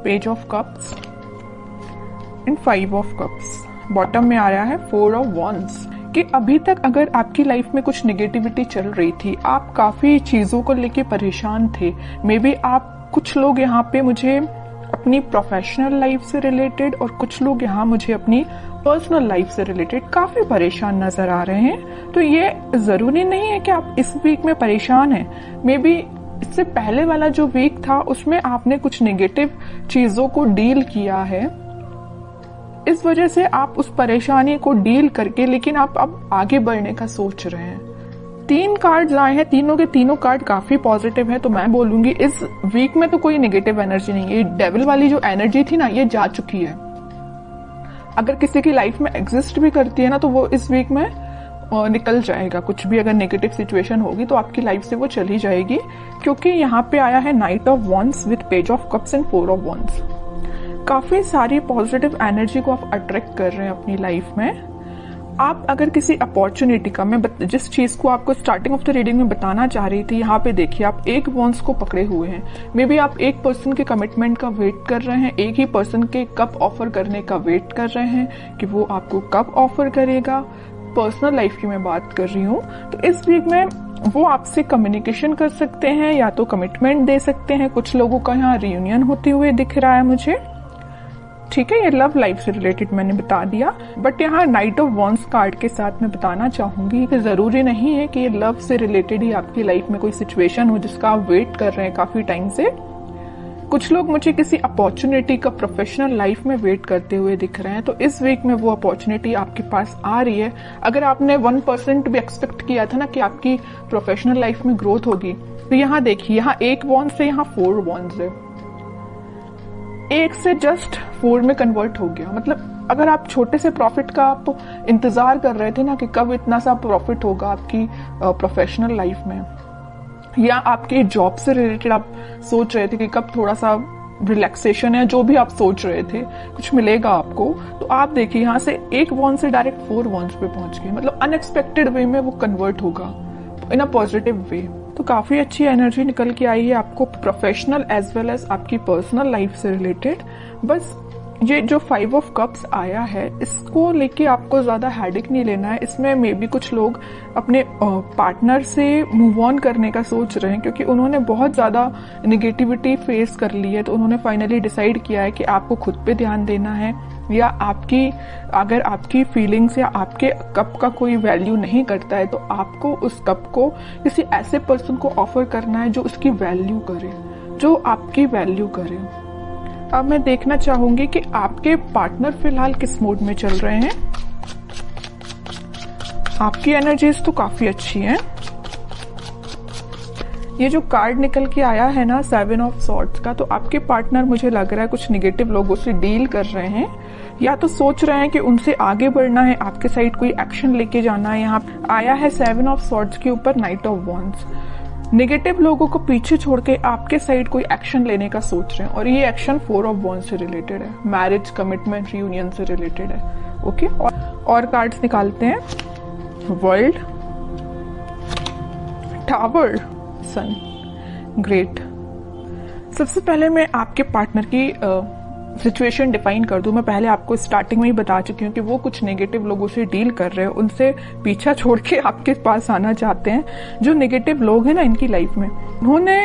Page of cups and 5 of cups. Bottom में आ रहा है 4 ऑफ वॉन्ड्स कि अभी तक अगर आपकी लाइफ में कुछ नेगेटिविटी चल रही थी, आप काफी चीजों को लेके परेशान थे, मे बी आप कुछ लोग यहाँ पे मुझे अपनी प्रोफेशनल लाइफ से रिलेटेड और कुछ लोग यहाँ मुझे अपनी पर्सनल लाइफ से रिलेटेड काफी परेशान नजर आ रहे हैं। तो ये जरूरी नहीं है कि आप इस वीक में परेशान हैं। मे बी इससे पहले वाला जो वीक था उसमें आपने कुछ नेगेटिव चीजों को डील किया है, इस वजह से आप उस परेशानी को डील करके लेकिन आप अब आगे बढ़ने का सोच रहे हैं। 3 कार्ड्स आए हैं, तीनों के तीनों कार्ड काफी पॉजिटिव है। तो मैं बोलूंगी इस वीक में तो कोई नेगेटिव एनर्जी नहीं है। डेविल वाली जो एनर्जी थी ना, ये जा चुकी है। अगर किसी की लाइफ में एग्जिस्ट भी करती है ना, तो वो इस वीक में निकल जाएगा। कुछ भी अगर नेगेटिव सिचुएशन होगी तो आपकी लाइफ से वो चली जाएगी, क्योंकि यहाँ पे आया है night of wands with page of cups and 4 of wands. काफी सारी पॉजिटिव एनर्जी को आप अट्रैक्ट कर रहे हैं अपनी लाइफ में। आप अगर किसी अपॉर्चुनिटी का, मैं जिस चीज को आपको स्टार्टिंग ऑफ द रीडिंग में बताना चाह रही थी, यहाँ पे देखिए आप एक वॉन्ड्स को पकड़े हुए हैं। मे बी आप एक पर्सन के कमिटमेंट का वेट कर रहे हैं, एक ही पर्सन के कब ऑफर करने का वेट कर रहे हैं कि वो आपको कब ऑफर करेगा। पर्सनल लाइफ की मैं बात कर रही हूँ। तो इस वीक में वो आपसे कम्युनिकेशन कर सकते हैं या तो कमिटमेंट दे सकते हैं। कुछ लोगों का यहाँ रियूनियन होते हुए दिख रहा है मुझे। ठीक है, ये लव लाइफ से रिलेटेड मैंने बता दिया, बट यहाँ नाइट ऑफ वॉन्ड्स कार्ड के साथ मैं बताना चाहूंगी कि जरूरी नहीं है कि ये लव से रिलेटेड ही आपकी लाइफ में कोई सिचुएशन हो जिसका आप वेट कर रहे हैं काफी टाइम से। कुछ लोग मुझे किसी अपॉर्चुनिटी का प्रोफेशनल लाइफ में वेट करते हुए दिख रहे हैं। तो इस वीक में वो अपॉर्चुनिटी आपके पास आ रही है। अगर आपने 1% भी एक्सपेक्ट किया था ना कि आपकी प्रोफेशनल लाइफ में ग्रोथ होगी, तो यहाँ देखिए, यहाँ 1 वॉन्ड से यहाँ 4 वॉन्ड्स है। 1 से जस्ट 4 में कन्वर्ट हो गया। मतलब अगर आप छोटे से प्रॉफिट का आप इंतजार कर रहे थे ना कि कब इतना सा प्रॉफिट होगा आपकी प्रोफेशनल लाइफ में, या आपके जॉब से रिलेटेड आप सोच रहे थे कि कब थोड़ा सा रिलैक्सेशन है, जो भी आप सोच रहे थे कुछ मिलेगा आपको, तो आप देखिए यहाँ से 1 वॉन्ड से डायरेक्ट 4 वॉन्ड्स पे पहुंच गए। मतलब अनएक्सपेक्टेड वे में वो कन्वर्ट होगा इन अ पॉजिटिव वे। तो काफी अच्छी एनर्जी निकल के आई है आपको प्रोफेशनल एज वेल एज आपकी पर्सनल लाइफ से रिलेटेड। बस ये जो 5 ऑफ कप्स आया है, इसको लेके आपको ज्यादा हेडेक नहीं लेना है। इसमें मे बी कुछ लोग अपने पार्टनर से मूव ऑन करने का सोच रहे हैं, क्योंकि उन्होंने बहुत ज्यादा नेगेटिविटी फेस कर ली है। तो उन्होंने फाइनली डिसाइड किया है कि आपको खुद पे ध्यान देना है, या अगर आपकी फीलिंग्स या आपके कप का कोई वैल्यू नहीं करता है, तो आपको उस कप को किसी ऐसे पर्सन को ऑफर करना है जो उसकी वैल्यू करे, जो आपकी वैल्यू करे। अब मैं देखना चाहूंगी कि आपके पार्टनर फिलहाल किस मूड में चल रहे हैं। आपकी एनर्जीज तो काफी अच्छी हैं। ये जो कार्ड निकल के आया है ना 7 ऑफ सॉर्ड्स का, तो आपके पार्टनर मुझे लग रहा है कुछ नेगेटिव लोगों से डील कर रहे हैं, या तो सोच रहे हैं कि उनसे आगे बढ़ना है, आपके साइड कोई एक्शन लेके जाना है। यहाँ आया है 7 ऑफ सॉर्ड्स के ऊपर नाइट ऑफ वॉन्ड्स। नेगेटिव लोगों को पीछे छोड़ के आपके साइड कोई एक्शन लेने का सोच रहे हैं, और ये एक्शन 4 ऑफ वॉन्ड्स से रिलेटेड है, मैरिज, कमिटमेंट, रियूनियन से रिलेटेड है। ओके, और कार्ड्स निकालते हैं। वर्ल्ड, टावर, सन, ग्रेट। सबसे पहले मैं आपके पार्टनर की सिचुएशन डिफाइन कर दूं। मैं पहले आपको स्टार्टिंग में ही बता चुकी हूँ कि वो कुछ नेगेटिव लोगों से डील कर रहे हैं, उनसे पीछा छोड़ के आपके पास आना चाहते हैं। जो नेगेटिव लोग हैं ना इनकी लाइफ में, उन्होंने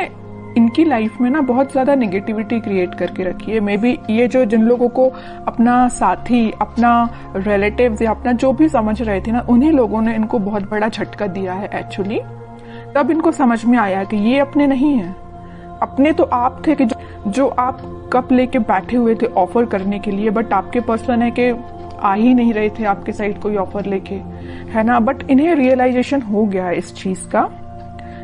इनकी लाइफ में ना बहुत ज्यादा नेगेटिविटी क्रिएट करके रखी है। मे बी ये जो जिन लोगों को अपना साथी, अपना रिलेटिव्स या अपना जो भी समझ रहे थे ना, उन्हीं लोगों ने इनको बहुत बड़ा झटका दिया है एक्चुअली। तब इनको समझ में आया कि ये अपने नहीं है। अपने तो आप थे कि जो आप कप लेके बैठे हुए थे ऑफर करने के लिए, बट आपके पर्सन है कि आ ही नहीं रहे थे आपके साइड कोई ऑफर लेके, है ना। बट इन्हें रियलाइजेशन हो गया इस चीज का।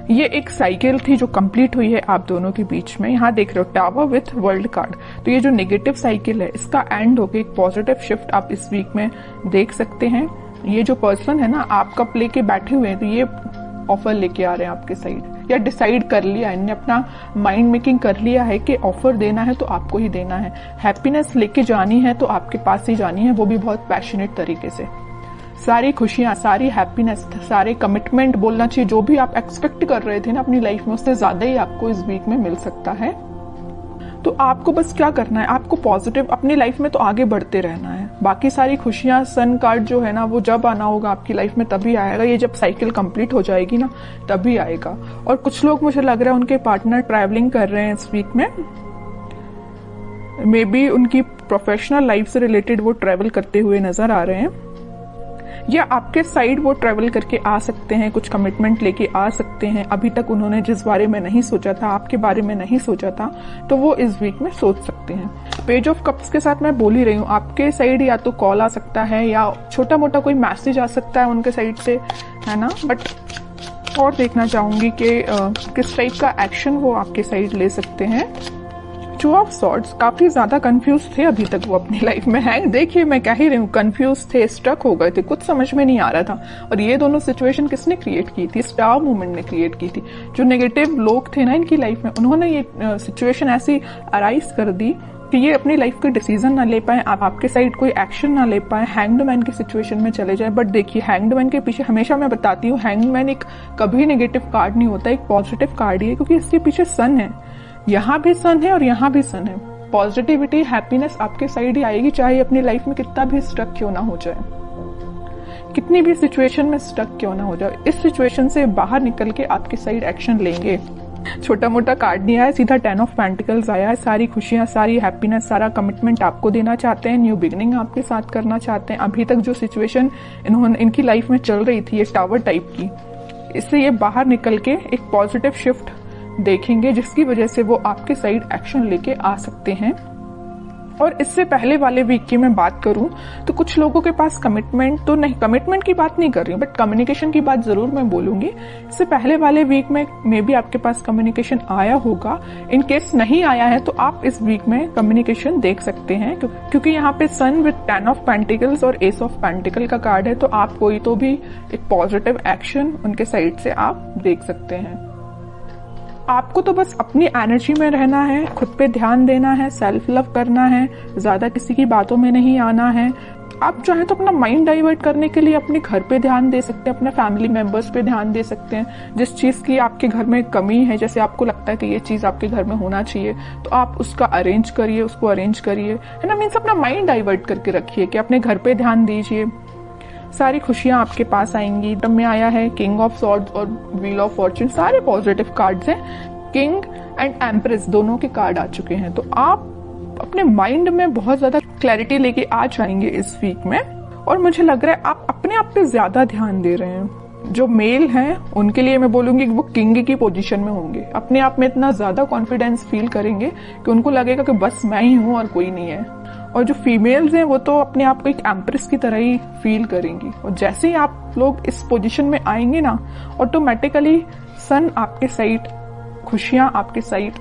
ये एक साइकिल थी जो कंप्लीट हुई है आप दोनों के बीच में। यहाँ देख रहे हो टावर विथ वर्ल्ड कार्ड। तो ये जो नेगेटिव साइकिल है इसका एंड होके एक पॉजिटिव शिफ्ट आप इस वीक में देख सकते हैं। ये जो पर्सन है ना, आप कप लेके बैठे हुए हैं, तो ये ऑफर लेके आ रहे हैं आपके साइड, या डिसाइड कर लिया, इन्होंने अपना माइंड मेकिंग कर लिया है कि ऑफर देना है तो आपको ही देना है। हैप्पीनेस लेके जानी है तो आपके पास ही जानी है, वो भी बहुत पैशनेट तरीके से। सारी खुशियां, सारी हैप्पीनेस, सारे कमिटमेंट बोलना चाहिए, जो भी आप एक्सपेक्ट कर रहे थे ना अपनी लाइफ में, उससे ज्यादा ही आपको इस वीक में मिल सकता है। तो आपको बस क्या करना है, आपको पॉजिटिव अपनी लाइफ में तो आगे बढ़ते रहना है। बाकी सारी खुशियां, सन कार्ड जो है ना, वो जब आना होगा आपकी लाइफ में तभी आएगा। ये जब साइकिल कंप्लीट हो जाएगी ना तभी आएगा। और कुछ लोग, मुझे लग रहा है उनके पार्टनर ट्रैवलिंग कर रहे हैं इस वीक में, मे बी उनकी प्रोफेशनल लाइफ से रिलेटेड वो ट्रैवल करते हुए नजर आ रहे हैं, या आपके साइड वो ट्रैवल करके आ सकते हैं, कुछ कमिटमेंट लेके आ सकते हैं। अभी तक उन्होंने जिस बारे में नहीं सोचा था, आपके बारे में नहीं सोचा था, तो वो इस वीक में सोच सकते हैं। पेज ऑफ कप्स के साथ मैं बोल ही रही हूँ, आपके साइड या तो कॉल आ सकता है या छोटा मोटा कोई मैसेज आ सकता है उनके साइड से, है ना। बट और देखना चाहूंगी कि किस टाइप का एक्शन वो आपके साइड ले सकते हैं। टू ऑफ सॉर्ड्स, काफी ज्यादा कंफ्यूज थे अभी तक वो अपनी लाइफ में है। देखिए मैं कह ही रही हूँ, कंफ्यूज थे, स्टक हो गए थे, कुछ समझ में नहीं आ रहा था। और ये दोनों सिचुएशन किसने क्रिएट की थी? स्टार मूवमेंट ने क्रिएट की थी। जो नेगेटिव लोग थे ना इनकी लाइफ में, उन्होंने ये सिचुएशन ऐसी अराइज कर दी कि ये अपनी लाइफ के डिसीजन ना ले पाए, आपके साइड कोई एक्शन ना ले पाए, हैंग्ड मैन की सिचुएशन में चले जाए। बट देखिए, हैंग्ड मैन के पीछे हमेशा मैं बताती हूँ, हैंग्ड मैन एक कभी नेगेटिव कार्ड नहीं होता, एक पॉजिटिव कार्ड ही है, क्योंकि इसके पीछे सन है। यहाँ भी सन है और यहाँ भी सन है। पॉजिटिविटी, हैप्पीनेस आपके साइड ही आएगी, चाहे अपनी लाइफ में कितना भी स्टक क्यों ना हो जाए, कितनी भी सिचुएशन में स्टक क्यों ना हो जाए। इस सिचुएशन से बाहर निकल के आपकी साइड एक्शन लेंगे। छोटा मोटा कार्ड नहीं आया, सीधा 10 ऑफ पेंटिकल्स आया है। सारी खुशियां, सारी हैप्पीनेस, सारा कमिटमेंट आपको देना चाहते हैं, न्यू बिगनिंग आपके साथ करना चाहते हैं। अभी तक जो सिचुएशन इनकी लाइफ में चल रही थी, ये टावर टाइप की, इससे ये बाहर निकल के एक पॉजिटिव शिफ्ट देखेंगे, जिसकी वजह से वो आपके साइड एक्शन लेके आ सकते हैं। और इससे पहले वाले वीक की मैं बात करूं तो कुछ लोगों के पास कमिटमेंट तो नहीं, कमिटमेंट की बात नहीं कर रही हूँ, बट कम्युनिकेशन की बात जरूर मैं बोलूंगी। इससे पहले वाले वीक में मे बी आपके पास कम्युनिकेशन आया होगा। इन केस नहीं आया है तो आप इस वीक में कम्युनिकेशन देख सकते हैं, क्योंकि यहाँ पे सन विद 10 ऑफ पेंटिकल्स और एस ऑफ पेंटिकल का कार्ड है। तो आप कोई तो भी एक पॉजिटिव एक्शन उनके साइड से आप देख सकते हैं। आपको तो बस अपनी एनर्जी में रहना है, खुद पे ध्यान देना है, सेल्फ लव करना है, ज्यादा किसी की बातों में नहीं आना है। आप चाहे तो अपना माइंड डाइवर्ट करने के लिए अपने घर पे ध्यान दे सकते हैं, अपने फैमिली मेंबर्स पे ध्यान दे सकते हैं। जिस चीज की आपके घर में कमी है, जैसे आपको लगता है कि ये चीज आपके घर में होना चाहिए, तो आप उसका अरेंज करिए, उसको अरेंज करिए, है ना। मीन्स अपना माइंड डाइवर्ट करके रखिए कि अपने घर पे ध्यान दीजिए। सारी खुशियां आपके पास आएंगी। तब में आया है किंग ऑफ सॉर्ड्स और व्हील ऑफ फॉर्च्यून, सारे पॉजिटिव कार्ड्स हैं। किंग एंड एम्प्रेस दोनों के कार्ड आ चुके हैं। तो आप अपने माइंड में बहुत ज्यादा क्लैरिटी लेके आ जाएंगे इस वीक में। और मुझे लग रहा है आप अपने आप पे ज्यादा ध्यान दे रहे हैं। जो मेल हैं उनके लिए मैं बोलूंगी कि वो किंग की पोजीशन में होंगे, अपने आप में इतना ज्यादा कॉन्फिडेंस फील करेंगे कि उनको लगेगा कि बस मैं ही हूं और कोई नहीं है। और जो फीमेल्स हैं वो तो अपने आप को एक एम्प्रेस की तरह ही फील करेंगी। और जैसे ही आप लोग इस पोजीशन में आएंगे ना, ऑटोमेटिकली सन आपके साइड, खुशियां आपके साइड